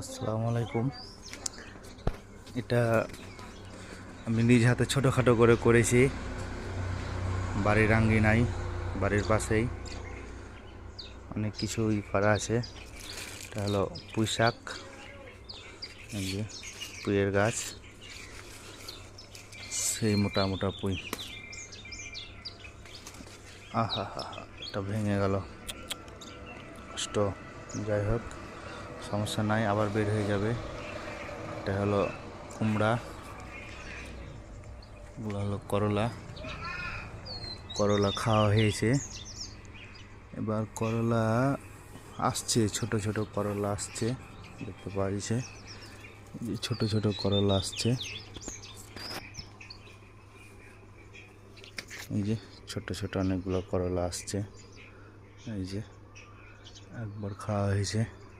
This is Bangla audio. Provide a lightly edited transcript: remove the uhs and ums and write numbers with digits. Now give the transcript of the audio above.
আসসালামু আলাইকুম। এটা আমি নিজ হাতে ছোটোখাটো করে করেছি বাড়ির আঙ্গিনায়, বাড়ির পাশেই অনেক কিছুই করা আছে। এটা হলো পুঁই শাক, এই যে পুঁইয়ের গাছ, সেই মোটা মোটা পুঁই। আহা হা হা, এটা ভেঙে গেল, কষ্ট। যাই হোক, সমস্যা নাই, আবার বের হয়ে যাবে। এটা হলো কুমড়া, এগুলো হলো করলা। করলা খাওয়া হয়েছে, এবার করলা আসছে, ছোট ছোট করলা আসছে, দেখতে পাওয়া যাচ্ছে যে ছোট ছোট করলা আসছে। এই যে ছোট ছোট অনেকগুলো করলা আসছে, এই যে একবার খাওয়া হয়েছে।